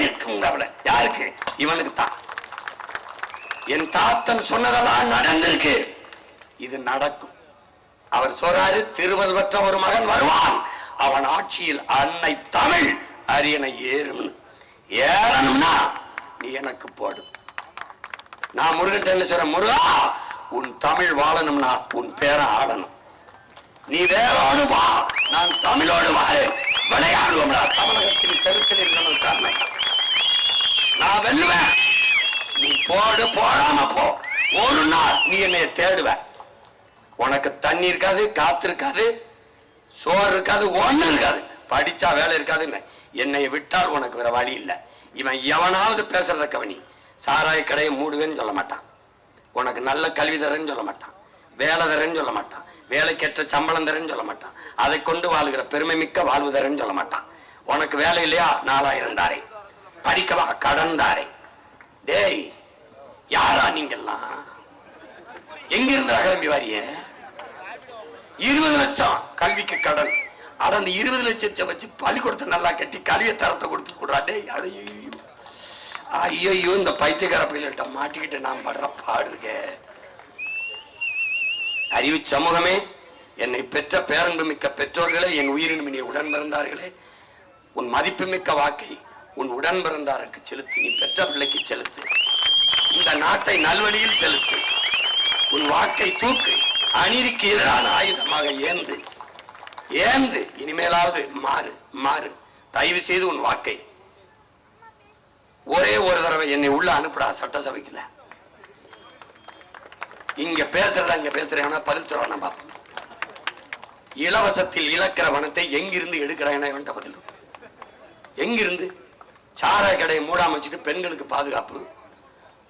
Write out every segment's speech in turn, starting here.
நிற்கும் கவலை யாருக்கு? இவனுக்கு தான். என் தாத்தன் சொன்னதெல்லாம் நடந்திருக்கு, இது நடக்கும். அவர் சொல்றாரு, திருவள்ளுவற்ற ஒரு மகன் வருவான், அவன் ஆட்சியில் அன்னை தமிழ் அரியணை ஏறும். ஏறணும்னா நீ எனக்கு போடு. நான் முருகன் சொல்றேன், முருகா உன் தமிழ் வாழணும்னா உன் பேரை ஆளணும். நீ வேறோடு வா, நான் தமிழோடு வாரு, விளையாடுவோம்டா தமிழகத்தின் தெருத்தில் இருக்கணும் காரணம். நான் வெல்லுவேன், நீ போடு, போடாம போ. ஒரு நாள் நீ என்னைய தேடுவ, உனக்கு தண்ணி இருக்காது, காத்து இருக்காது, சோறு இருக்காது, ஒண்ணு இருக்காது, படிச்சா வேலை இருக்காதுன்னு என்னை விட்டால் உனக்கு வேற வழி இல்லை. இவன் எவனாவது பேசுறத கவனி. சாராய கடையை மூடுவேன்னு சொல்ல மாட்டான், உனக்கு நல்ல கல்வி தரேன்னு சொல்ல மாட்டான், வேலை தரேன்னு சொல்ல மாட்டான், வேலைக்கேற்ற சம்பளம் தரேன்னு சொல்ல மாட்டான், அதை கொண்டு வாழ்கிற பெருமை மிக்க வாழ்வு தரேன்னு சொல்ல மாட்டான். உனக்கு வேலை இல்லையா, 4000 தாரே, படிக்கவா கடன் தாரே. டேய் யாரா நீங்கெல்லாம்? எங்கிருந்து கிளம்பி வாரிய? 20 லட்சம் கல்விக்கு கடன். ஆனா அந்த 20 லட்சத்தை வச்சு பள்ளிக்கூடத்தை நல்லா கட்டி கல்வியை தரத்தை கொடுத்து கூடா. டேய் ஐயோ இந்த பைத்தியக்கார பயில்கிட்ட மாட்டிக்கிட்டு நான் படுற பாடு இருக்க. அறிவு சமூகமே, என்னை பெற்ற பேரன்பு மிக்க பெற்றோர்களே, என் உயிரினும் இனி உடன் பிறந்தார்களே, உன் மதிப்பு மிக்க வாக்கை உன் உடன் பிறந்தாருக்கு செலுத்து, நீ பெற்ற பிள்ளைக்கு செலுத்து, இந்த நாட்டை நல்வழியில் செலுத்து, உன் வாக்கை தூக்கு, அநீதிக்கு எதிரான ஆயுதமாக ஏந்து ஏந்து இனிமேலாவது மாறு மாறு. தயவு செய்து உன் வாக்கை ஒரே ஒரு தடவை என்னை உள்ள அனுப்புடா சட்டசபைக்குள்ள. இங்க பேசுறத அங்க பேசுறேன்னா பதில் சொல்றானா பாப்போம். இலவசத்தில் இழக்கிற வனத்தை எங்கிருந்து எடுக்கிறான் பதில்? எங்கிருந்து? சாராய கடையை மூடாம வச்சுட்டு பெண்களுக்கு பாதுகாப்பு,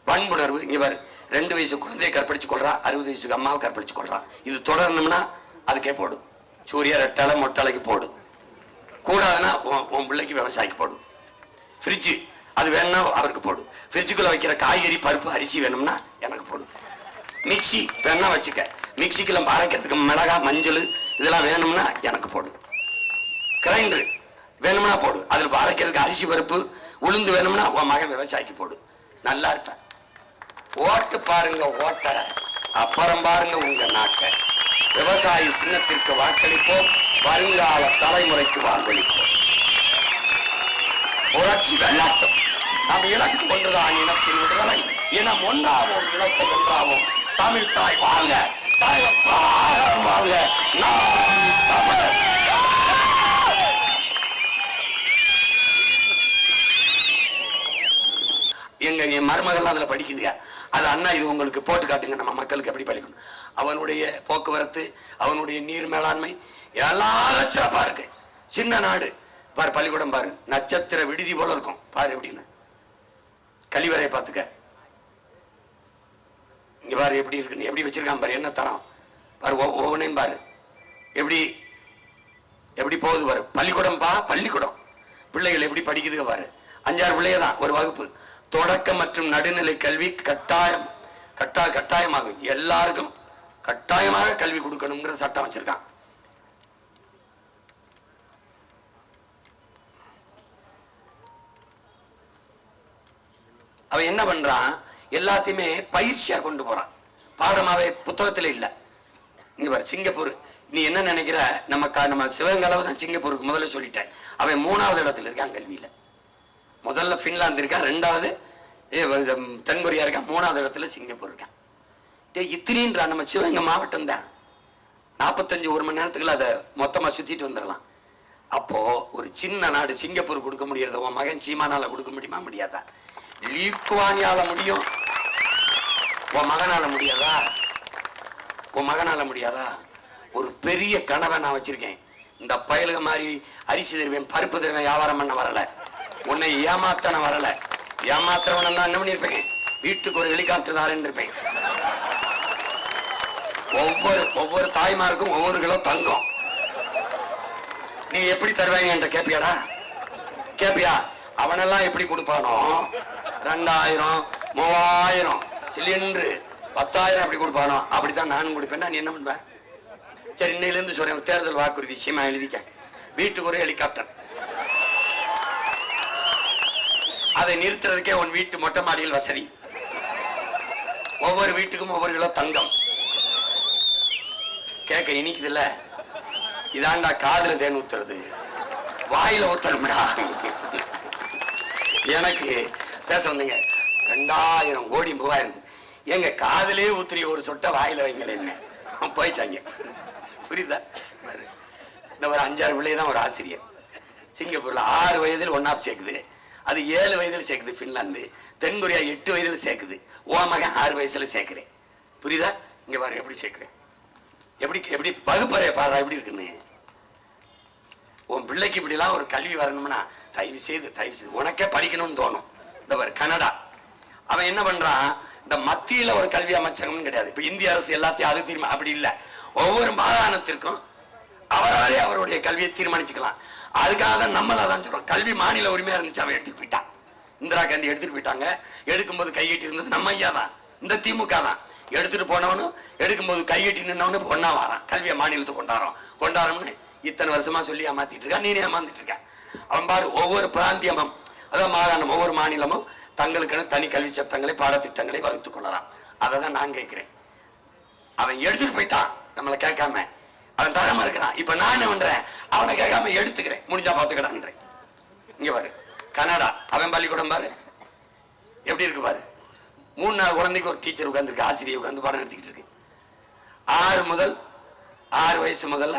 வன்புணர்வு. இங்க பாரு, 2 வயசு குழந்தையை கற்பழிச்சு கொள்றான், 60 வயசுக்கு அம்மாவை கற்பழிச்சு கொள்றான். இது தொடரணும்னா அதுக்கே போடு. சூரிய ரெட்டலை மொட்டலைக்கு போடு. கூடாதுன்னா உன் பிள்ளைக்கு விவசாயிக்கு போடு. ஃப்ரிட்ஜு அது வேணும்னா அவருக்கு போடு. ஃப்ரிட்ஜுக்குள்ள வைக்கிற காய்கறி பருப்பு அரிசி வேணும்னா எனக்கு போடு. மிக்சி வேணா வச்சுக்க, மிக்சிக்குள்ள அரைக்கிறதுக்கு மிளகா மஞ்சள் இதெல்லாம் வேணும்னா எனக்கு போடு. கிரைண்டர் வேணும்னா போடு, அதில் அரைக்கிறதுக்கு அரிசி பருப்பு உளுந்து வேணும்னா உன் மகன் விவசாயிக்கு போடு. நல்லா இருப்பேன். ஓட்டு பாருங்க ஓட்ட, அப்புறம் பாருங்க உங்க நாட்டை. விவசாயி சின்னத்திற்கு வாக்களிப்போம், வருங்கால தலைமுறைக்கு வாழ்வளிப்போம். புரட்சி வெள்ளாட்டம். நம் இலக்கு ஒன்றுதான், இனத்தின் விடுதலை. இனம் ஒன்றாவோம், இனத்தை ஒன்றாவோம். தமிழ் தாய் வாழ்க, தலைவர் பிரபாகரன் வாழ்க. நாம் தமிழர். என் மருமகள் அதுல படிக்குதுங்க. அது அண்ணா இது உங்களுக்கு போட்டு காட்டுங்க, நம்ம மக்களுக்கு எப்படி படிக்கணும். அவனுடைய போக்குவரத்து, அவனுடைய நீர் மேலாண்மை எல்லாம் சிறப்பா இருக்கு. சின்ன நாடு பாரு, பள்ளிக்கூடம் பாரு, நட்சத்திர விடுதி போல இருக்கும் பாரு. எப்படின்னு கழிவறையை பார்த்துக்க. இங்க பாரு எப்படி இருக்கு, எப்படி வச்சிருக்கான் பாரு, என்ன தரம் பாரு, ஒவ்வொன்றையும் பாரு எப்படி எப்படி போகுது பாரு. பள்ளிக்கூடம் பா, பள்ளிக்கூடம் பிள்ளைகள் எப்படி படிக்குதுங்க பாரு. 5-6 பிள்ளைங்க தான் ஒரு வகுப்பு. தொடக்க மற்றும் நடுநிலை கல்வி கட்டாயமாகும். எல்லாருக்கும் கட்டாயமாக கல்வி கொடுக்கணுங்கிற சட்டம் வச்சிருக்கான். அவன் என்ன பண்றான், எல்லாத்தையுமே பயிற்சியா கொண்டு போறான், பாடமாவே புத்தகத்துல இல்ல. இங்க பாரு, சிங்கப்பூர் நீ என்ன நினைக்கிற, நம்ம சிவகங்கை அளவு தான் சிங்கப்பூருக்கு முதல்ல சொல்லிட்டேன். அவன் 3வது இடத்துல இருக்கான் கல்வியில. முதல்ல பின்லாந்து இருக்கான், 2வது தென்கொரியா இருக்கான், 3வது இடத்துல சிங்கப்பூர் இருக்கான். இத்தினின்றா நம்ம சிவகங்கை மாவட்டம் தான். 45 மணி நேரத்துக்குள்ள அதை மொத்தமா சுத்திட்டு வந்துடலாம். அப்போ ஒரு சின்ன நாடு சிங்கப்பூர் கொடுக்க முடியறத உன் மகன் சீமானால கொடுக்க முடியுமா? முடியாதா? லீக்குவானியால முடியும், உன் மகனால முடியாதா? உன் மகனால முடியாதா? ஒரு பெரிய கனவை நான் வச்சிருக்கேன். இந்த பயலுக மாதிரி அரிசி தருவேன், பருப்பு தருவேன், வியாபாரம் பண்ண வரல, உன்னை ஏமாத்தன வரல. ஏமாத்துறவன் தான் என்ன பண்ணிருப்பேன், வீட்டுக்கு ஒரு ஹெலிகாப்டர் தாரேன்னு இருப்பேன். ஒவ்வொரு தாய்மாருக்கும் ஒவ்வொரு கிலோ தங்கம் நீ எப்படி தருவாங்க என்ற கேப்பியாடா? கேப்பியா? அவனெல்லாம் எப்படி கொடுப்பானோ 2000 3000 சிலிண்டரு 10,000 அப்படி கொடுப்பானோ அப்படித்தான் நானும் கொடுப்பேன். நீ என்ன பண்ணுவேன்? சரி, இன்னையிலிருந்து சொல்றேன், தேர்தல் வாக்குறுதி சீமா எழுதிக்க, வீட்டுக்கு ஒரு ஹெலிகாப்டர். அதை நிறுத்துறதுக்கே உன் வீட்டு மொட்டை மாடியில் வசதி. ஒவ்வொரு வீட்டுக்கும் ஒவ்வொரு கிலோ தங்கம். கேட்க இனிக்குது இல்ல? இதாண்டா காதுல தேன் ஊத்துறது, வாயில ஊத்தணும்டா. எனக்கு பேச வந்தீங்க 2000 கோடி 3000 எங்க காதலே ஊத்துறிய ஒரு சொட்டை வாயில வைங்கள என்ன போயிட்டாங்க. புரியுதா? இந்த ஒரு 5-6 பிள்ளைதான் ஒரு ஆசிரியர். சிங்கப்பூர்ல 6 வயதில் ஒன்னாப் சேர்க்குது, அது 7 வயதில் சேர்க்குது. பின்லாந்து, தென்கொரியா 8 வயதில் சேர்க்குது. ஓ மகன் 6 வயசுல சேர்க்கிறேன். புரியுதா? இங்க பாரு எப்படி சேர்க்கிறேன், எப்படி எப்படி வகுப்பறைய பாரு எப்படி இருக்குன்னு. உன் பிள்ளைக்கு இப்படிலாம் ஒரு கல்வி வரணும்னா தயவு செய்து உனக்கே படிக்கணும்னு தோணும். இந்த பாரு கனடா, அவன் என்ன பண்றான், இந்த மத்தியில ஒரு கல்வி அமைச்சகம் கிடையாது. இப்ப இந்திய அரசு எல்லாத்தையும் அது தீர்மானம் அப்படி இல்லை. ஒவ்வொரு மாகாணத்திற்கும் அவராலே அவருடைய கல்வியை தீர்மானிச்சுக்கலாம். அதுக்காக தான் நம்மள தான் சொல்றோம், கல்வி மாநில உரிமையா இருந்துச்சு, அவன் எடுத்துட்டு போயிட்டான். இந்திரா காந்தி எடுத்துட்டு போயிட்டாங்க. எடுக்கும்போது கையெட்டி இருந்தது நம்ம ஐயா தான், இந்த திமுக தான். எடுத்துட்டு போனவனும் எடுக்கும்போது கையெட்டி நின்னவனு ஒன்னா வாரான். கல்வியை மாநிலத்துக்கு கொண்டாடுறோம்னு இத்தனை வருஷமா சொல்லி ஏமாத்திட்டு இருக்கா. நீனே ஏமாந்துட்டு இருக்க. அவன் பாரு, ஒவ்வொரு பிராந்தியமும் அதாவது மாகாணம், ஒவ்வொரு மாநிலமும் தங்களுக்கான தனி கல்வி சட்டங்களை பாடத்திட்டங்களை வகுத்துக் கொள்ளலாம். அதை தான் நான் கேட்கிறேன். அவன் எடுத்துட்டு போயிட்டான், நம்மளை கேட்காம. அவன் தரமா இருக்கிறான். இப்ப நான் என்ன பண்றேன், அவனை கேட்காம எடுத்துக்கிறேன், முடிஞ்சா பாத்துக்கடான்றேன். இங்க பாரு கனடா, அவன் பள்ளிக்கூடம் பாரு எப்படி இருக்கு பாரு. 3-4 குழந்தைக்கு ஒரு டீச்சர் உட்கார்ந்துருக்கு, ஆசிரியர் உட்கார்ந்து பாடம் நடத்திக்கிட்டு இருக்கு. 6 வயசு முதல்ல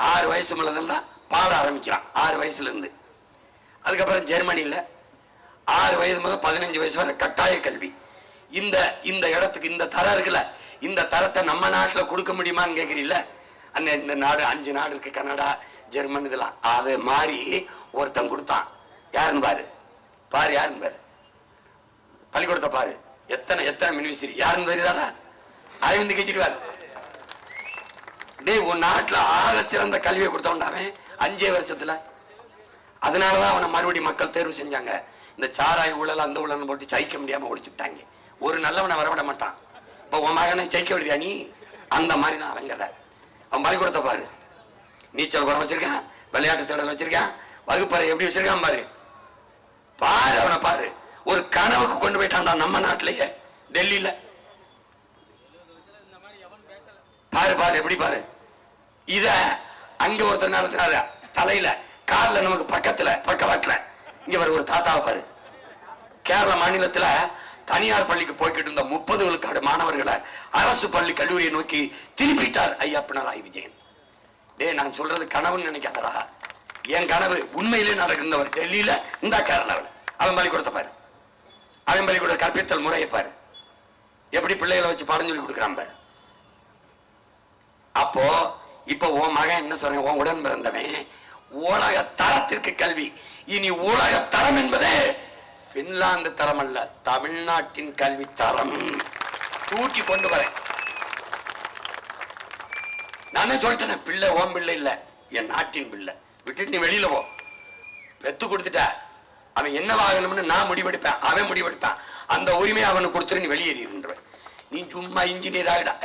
6 வயசு முதல்ல பாட ஆரம்பிக்கிறான். 6 வயசுல இருந்து. அதுக்கப்புறம் ஜெர்மனியில் 6 வயது முதல் 15 வயசு வரை கட்டாய கல்வி. இந்த இடத்துக்கு இந்த தரம் இருக்குல்ல, இந்த தரத்தை நம்ம நாட்டில் கொடுக்க முடியுமான்னு கேட்குறீல்ல. இந்த நாடு 5 நாடு இருக்கு, கனடா, ஜெர்மன், இதெல்லாம். அது மாதிரி ஒருத்தன் கொடுத்தான். யாருன்னு பாரு, யாருன்னு பாரு, பள்ளிக்கூடத்தை பாரு, எத்தனை மினிஸ்ட்ரி யாருன்னு தெரியுதாடா? அரவிந்த் கெஜ்ரிவால். டேய், உன் நாட்டில் ஆக சிறந்த கல்வியை கொடுத்தவன்டாவன் 5 வருஷத்துல. அதனாலதான் அவனை மறுபடியும் மக்கள் தேர்வு செஞ்சாங்க. இந்த சாராய ஊழல் அந்த ஊழல் போட்டு ஜெயிக்க முடியாம ஒழிச்சுட்டாங்க. ஒரு நல்லவனை வரவிட மாட்டான். இப்ப உன் மகனை ஜெயிக்க விடுறியா நீ? அந்த மாதிரி தான் அவங்க கதை. அவன் பள்ளிக்கூடத்தை பாரு, நீச்சல் குடம் வச்சிருக்கான், விளையாட்டு திடல் வச்சிருக்கான், வகுப்பறை எப்படி வச்சிருக்கான் பாரு. அவனை பாரு. ஒரு கனவுக்கு கொண்டு போயிட்டான்டா நம்ம நாட்டிலேயே, டெல்லியில. பாரு எப்படி பாரு. இத அங்க ஒருத்தர் நடத்தினாரு, தலையில காலில் நமக்கு பக்கவாட்டுல. இங்க ஒரு தாத்தாவை பாரு. கேரள மாநிலத்துல தனியார் பள்ளிக்கு போய்கிட்டு இருந்த 30 விழுக்காடு மாணவர்களை அரசு பள்ளி கல்லூரியை நோக்கி திருப்பிட்டார் ஐயா பினராயி விஜயன். நான் சொல்றது கனவுன்னு நினைக்காதடா, என் கனவு உண்மையிலே நடக்கிறவர். டெல்லியில இந்த கேரளாவில் அவன் பள்ளிக்கூடத்தை பாரு, அவன் பள்ளிக்கூட கற்பித்தல் முறையை பாரு, எப்படி பிள்ளைகளை வச்சு பாடம் சொல்லி கொடுக்குறான் பாரு. அப்போ இப்ப உன் மகன் என்ன சொல்றேன், உன் உடன் பிறந்தவன் உலக தரத்திற்கு கல்வி. இனி உலக தரம் என்பதே பின்லாந்து தரம் அல்ல, தமிழ்நாட்டின் கல்வி தரம் தூக்கி கொண்டு வரேன். நானே சொல்லிட்டேன், பிள்ளை ஓம் பிள்ளை இல்ல, என் நாட்டின் பிள்ளை. விட்டுட்டு நீ வெளியில போ, பெத்து கொடுத்துட்ட. அவன் என்ன வாங்கணும்னு நான் முடிவெடுப்பேன், அவன் முடிவெடுப்பான். அந்த உரிமையை அவனுக்கு கொடுத்துட்டு நீ வெளியேறிடுவேன். நீ சும்மா இன்ஜினியர் ஆகிடா.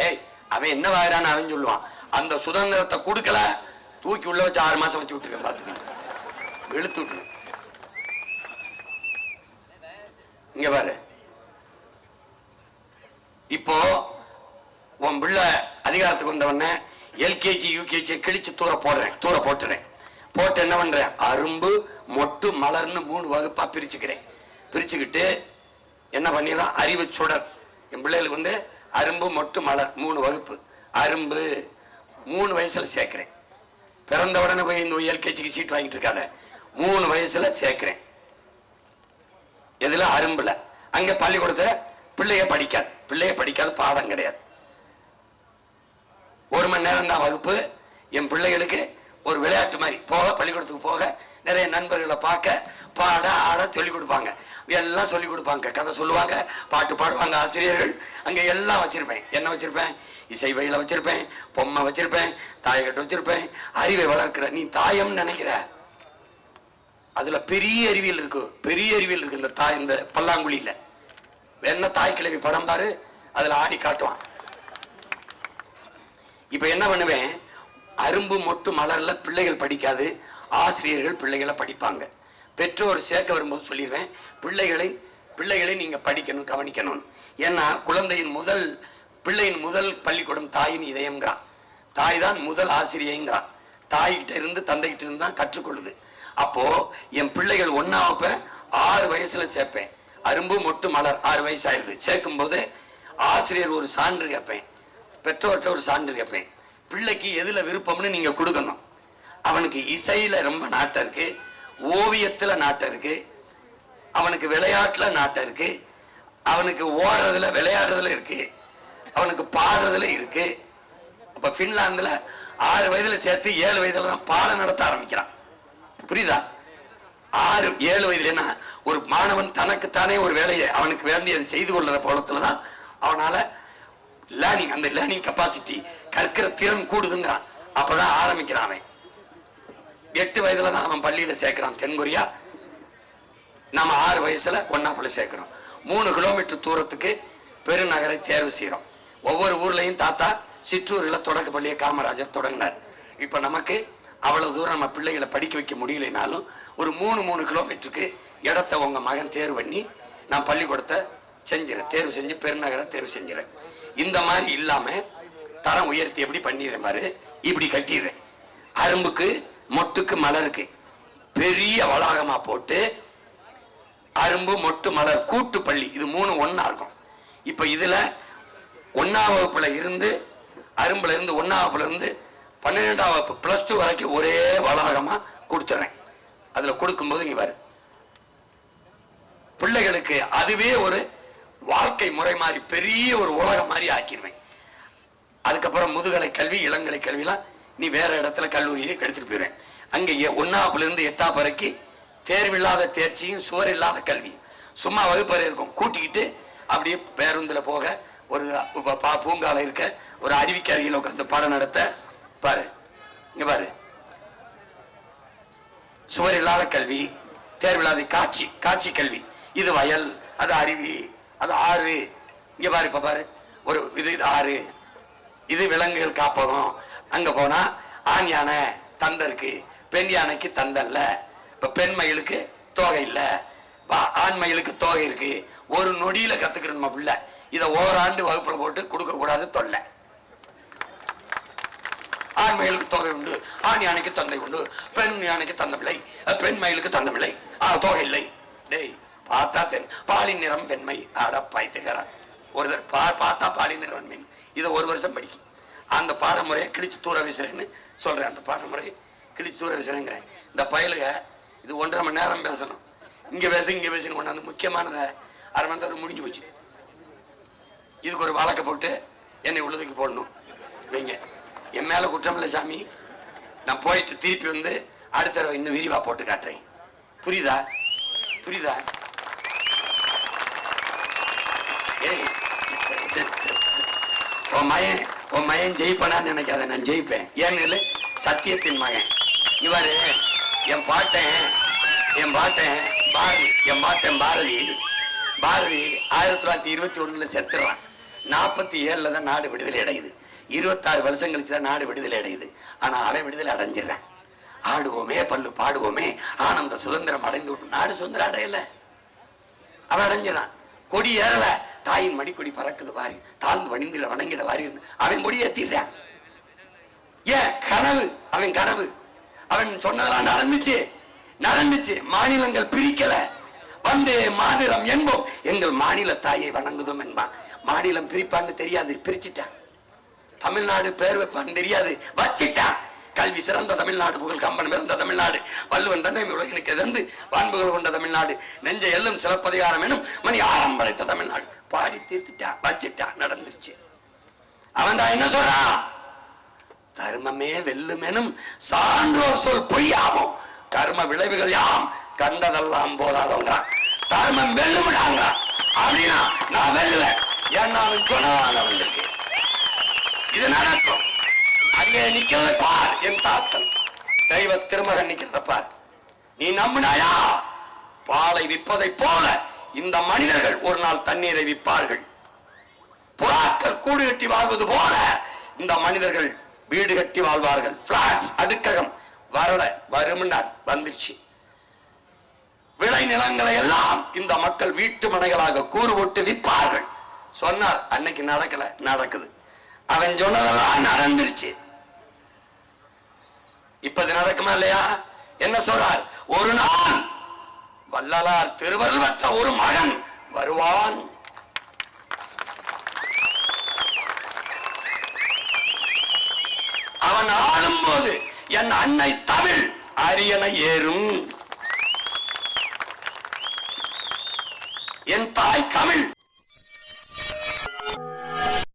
அவன் என்ன வாங்குறான்னு அவன் சொல்லுவான். அந்த சுதந்திரத்தை கொடுக்கல, தூக்கி உள்ள வச்சு 6 மாசம் வச்சு விட்டுருக்கேன். பார்த்துக்கிட்டு வெளுத்து விட்டுரு. இங்க பாரு, இப்போ உன் பிள்ளை அதிகாரத்துக்கு வந்தவன எல்கேஜி யூகேஜி கிழிச்சு தூர போட்டுறேன். போட்டு என்ன பண்றேன், அரும்பு மொட்டு மலர்னு 3 வகுப்பா பிரிச்சுக்கிட்டு என்ன பண்ணிடுறான், அறிவு சுடர். என் பிள்ளைகளுக்கு வந்து அரும்பு மொட்டு மலர் 3 வகுப்பு. அரும்பு 3 வயசுல சேர்க்கிறேன். பிறந்த உடனே போய் இந்த எல்கேஜிக்கு சீட் வாங்கிட்டு இருக்காத, 3 வயசுல சேர்க்கிறேன். எதுல? அரும்புல. அங்க பள்ளிக்கூடத்தை பிள்ளைய படிக்காது, பாடம் கிடையாது. 1 மணி நேரம் தான் வகுப்பு. என் பிள்ளைகளுக்கு ஒரு விளையாட்டு மாதிரி பள்ளிக்கூடத்துக்கு போக நிறைய நண்பர்களை பார்க்க, பாட ஆட சொல்லிக் கொடுப்பாங்க. எல்லாம் சொல்லிக் கொடுப்பாங்க, கதை சொல்லுவாங்க, பாட்டு பாடுவாங்க ஆசிரியர்கள். அங்க எல்லாம் வச்சிருப்பேன். என்ன வச்சிருப்பேன்? இசை வயல வச்சிருப்பேன், பொம்மை வச்சிருப்பேன், தாயக்கட்டு வச்சிருப்பேன். அறிவை வளர்க்கிற நீ தாயம் நினைக்கிற, அதுல பெரிய அறிவியல் இருக்கு. இந்த பல்லாங்குழியில என்ன தாய் கிழவி படம் பாரு, அதுல ஆடி காட்டுவான். இப்ப என்ன பண்ணுவேன், அரும்பு மொட்டு மலர்ல பிள்ளைகள் படிக்காது, ஆசிரியர்கள் பிள்ளைகளை படிப்பாங்க. பெற்றோர் சேர்க்க வரும்போது சொல்லிடுவேன், பிள்ளைகளை நீங்க படிக்கணும், கவனிக்கணும். ஏன்னா பிள்ளையின் முதல் பள்ளிக்கூடம் தாயின் இதயம்ங்கிறான். தாய் தான் முதல் ஆசிரியங்கிறான். தாய்கிட்ட இருந்து தந்தைகிட்ட இருந்து தான் கற்றுக்கொள்ளுது. அப்போ என் பிள்ளைகள் 1ஆம் வகுப்பை 6 வயசுல சேர்ப்பேன். அரும்பு மொட்டு மலர் 6 வயசு ஆயிடுது. சேர்க்கும் போது ஆசிரியர் ஒரு சான்று கேட்பேன், பெற்றோர்கிட்ட ஒரு சான்று கேட்பேன். பிள்ளைக்கு எதுல விருப்பம்னு நீங்க கொடுக்கணும். அவனுக்கு இசையில ரொம்ப நாட்டம் இருக்கு, ஓவியத்துல நாட்டம் இருக்கு, அவனுக்கு விளையாட்டுல நாட்டம் இருக்கு, அவனுக்கு ஓடுறதுல விளையாடுறதுல இருக்கு, அவனுக்கு பாடுறதுல இருக்கு. அப்ப பின்லாந்துல 6 வயதுல சேர்த்து 7 வயதுல தான் பாடம் நடத்த ஆரம்பிக்கிறான். புரியுதா? 6-7 வயதுல ஒரு மாணவன் தனக்குத்தானே ஒரு வேலையை அவனுக்கு வேண்டியது செய்து கொள்ற போலத்துலதான் அவனால அந்த லேர்னிங் கெப்பாசிட்டி, கற்கிற திறன் கூடுதுங்கிறான். அப்பதான் ஆரம்பிக்கிறான். அவன் 8 வயதுல தான் அவன் பள்ளியில சேர்க்கிறான். தென்கொரியா நம்ம 6 வயசுல 1ஆம் சேர்க்கிறோம். 3 கிலோமீட்டர் தூரத்துக்கு பெருநகரை தேர்வு செய்யறோம். ஒவ்வொரு ஊர்லயும் தாத்தா சிற்றூரில் தொடக்க பள்ளியை காமராஜர் தொடங்கினார். இப்ப நமக்கு அவ்வளவு தூரம் நம்ம பிள்ளைகளை படிக்க வைக்க முடியலைனாலும் ஒரு 3 கிலோமீட்டருக்கு இடத்த உங்க மகன் தேர்வு பண்ணி நான் பள்ளிக்கூடத்தை தேர்வு செஞ்சு பெருநகரை தேர்வு செஞ்சிடறேன். இந்த மாதிரி இல்லாம தரம் உயர்த்தி எப்படி பண்ணிடுறேன் பாரு, இப்படி கட்டிடுறேன். அரும்புக்கு மொட்டுக்கு மலருக்கு பெரிய வளாகமா போட்டு அரும்பு மொட்டு மலர் கூட்டு பள்ளி, இது 3 ஒண்ணா இருக்கும். இப்ப இதுல 1ஆம் வகுப்புல இருந்து அரும்புல இருந்து 1ஆம் வகுப்புல இருந்து 12ஆம் வகுப்பு +2 வரைக்கும் ஒரே வளாகமா கொடுத்துறேன். அதுல கொடுக்கும்போது இங்க வரு பிள்ளைகளுக்கு அதுவே ஒரு வாழ்க்கை முறை மாதிரி பெரிய ஒரு உலகம் மாதிரி ஆக்கிடுவேன். அதுக்கப்புறம் முதுகலை கல்வி, இளங்கலை கல்விலாம் நீ வேற இடத்துல கல்லூரியை எடுத்துட்டு போயிடுவேன். அங்க 1ஆம் வகுப்புல இருந்து 8ஆம் வரைக்கும் தேர்வில்லாத தேர்ச்சியும் சுவர் இல்லாத கல்வி. சும்மா வகுப்பறை இருக்கும், கூட்டிக்கிட்டு அப்படியே பேருந்துல போக ஒரு பூங்கால இருக்க ஒரு அருவிக்கு அருகில் உட்காந்து பாடம் நடத்த பாரு. இங்க பாரு, சுவர் இல்லாத கல்வி, தேர்வில்லாத காட்சி கல்வி. இது வயல், அது அருவி, அது ஆறு. இங்க பாரு, இப்ப பாரு, ஒரு இது ஆறு, இது விலங்குகள் காப்பகம். அங்க போனா ஆண் யானை தந்தை இருக்கு, பெண் யானைக்கு தந்தை இல்ல, இப்ப பெண் மயிலுக்கு தோகை இல்ல, ஆண் மயிலுக்கு தோகை இருக்கு. ஒரு நொடியில கத்துக்கிறோம் பிள்ளை. இதை ஓராண்டு வகுப்புல போட்டு கொடுக்க கூடாது தொல்லை. ஆண் மயிலுக்கு தொகை உண்டு, ஆண் யானைக்கு தந்தை உண்டு, பெண் யானைக்கு தந்தமில்லை, பெண் மயிலுக்கு தந்தமில்லை, தொகை இல்லை. டேய் பார்த்தா பாலின் நிறம் வெண்மை. ஆட பாய்த்துக்கிறான் ஒரு பார்த்தா பாலின் நிறம் வெண்மை. இதை 1 வருஷம் படிக்கும். அந்த பாடமுறையை கிழிச்சு தூர வீசுறேன்னு சொல்றேன். அந்த பாடமுறையை கிழிச்சு தூர வீசுறேங்கிறேன். இந்த பயலுக இது 1.5 மணி நேரம் பேசணும். இங்க பேசணும் கொண்டாந்து முக்கியமானதை 1/2 மணி நேரம் முடிஞ்சு போச்சு. இதுக்கு ஒரு வழக்க போட்டு என்னை உள்ளதுக்கு போடணும் வைங்க. என் மேல குற்றம் இல்லை சாமி. நான் போயிட்டு திருப்பி வந்து அடுத்த தடவை இன்னும் விரிவா போட்டு காட்டுறேன். புரியுதா? ஏய், உன் மயன் ஜெயிப்பனான்னு நினைக்காத, நான் ஜெயிப்பேன். ஏன்னு சத்தியத்தின் மகன் இவரு. என் பாட்டன் பாரதி 1921 செத்துறான். 47 தான் நாடு விடுதலை அடையுது. 26 வருஷம் கழிச்சு தான் நாடு விடுதலை அடையுது. ஆனா அவன் விடுதலை அடைஞ்சிடறான். ஆடுவோமே பல்லு பாடுவோமே ஆனந்த சுதந்திரம் அடைந்து விட்டு நாடு சுதந்திரம் அடையல, அவன் அடைஞ்சிடறான். கொடி ஏறல, தாயின் மடிக்கொடி பறக்குது பாரு, தாழ்ந்து வணிந்தில வணங்கிட வாரி அவன் கொடி ஏத்திடுறான். ஏன் கனவு? அவன் கனவு. அவன் சொன்னதெல்லாம் நடந்துச்சு. மாநிலங்கள் பிரிக்கல. வந்தே மாதிரம் என்போம், எங்கள் மாநில தாயை வணங்குதும் என்பான். மாநிலம் பிரிப்பான்னு தெரியாது, பிரிச்சுட்டான். தமிழ்நாடு பேர் வைப்பான்னு தெரியாது, வச்சிட்டான். கல்வி சிறந்த தமிழ்நாடு, புகழ் கம்பன் பிறந்த தமிழ்நாடு, வள்ளுவன் தன்னை உலகினுக்கு எதிர்ந்து வான்புகள் கொண்ட தமிழ்நாடு, நெஞ்ச எல்லும் சிலப்பதிகாரம் எனும் மணி ஆரம் படைத்த தமிழ்நாடு. பாடி தீர்த்துட்டான், வச்சிட்டான், நடந்துருச்சு. அவன் தான் என்ன சொல்றான்? தர்மமே வெல்லும் எனும் சான்றோர் சொல் பொய்யாகும், கர்ம விளைவுகள் யாம் கண்டதெல்லாம் போதாதோங்கிறான். தர்மம் வெல்லுமிடாங்கிறான். அப்படின்னா நான் வெல்லுவேன். ஏன்னா அவன் சொன்னதால வந்திருக்கு. இது நடக்கும். அங்கே நிக்கிறத பார். என் தாத்தன் தெய்வ திருமகன் நிக்கிறத பார். நீ நம்பினாயா? பாலை விற்பதை போல இந்த மனிதர்கள் ஒரு நாள் தண்ணீரை விற்பார்கள். புறாக்கள் கூடு கட்டி வாழ்வது போல இந்த மனிதர்கள் வீடு கட்டி வாழ்வார்கள். பிளாட்ஸ், அடுக்ககம், வரல, வரும்னார், வந்துருச்சு. விளை நிலங்களை எல்லாம் இந்த மக்கள் வீட்டு மனைகளாக கூறு போட்டு விற்பார்கள் சொன்னார். அன்னைக்கு நடக்கல, நடக்குது. அவன் சொன்னதெல்லாம் நடந்துருச்சு. இப்ப இது நடக்குமா இல்லையா? என்ன சொல்றார்? ஒரு நாள் வள்ளலார் திருவருள் பெற்ற ஒரு மகன் வருவான். அவன் ஆளும் போது என் அன்னை தமிழ் அரியணை ஏறும். என் தாய் தமிழ்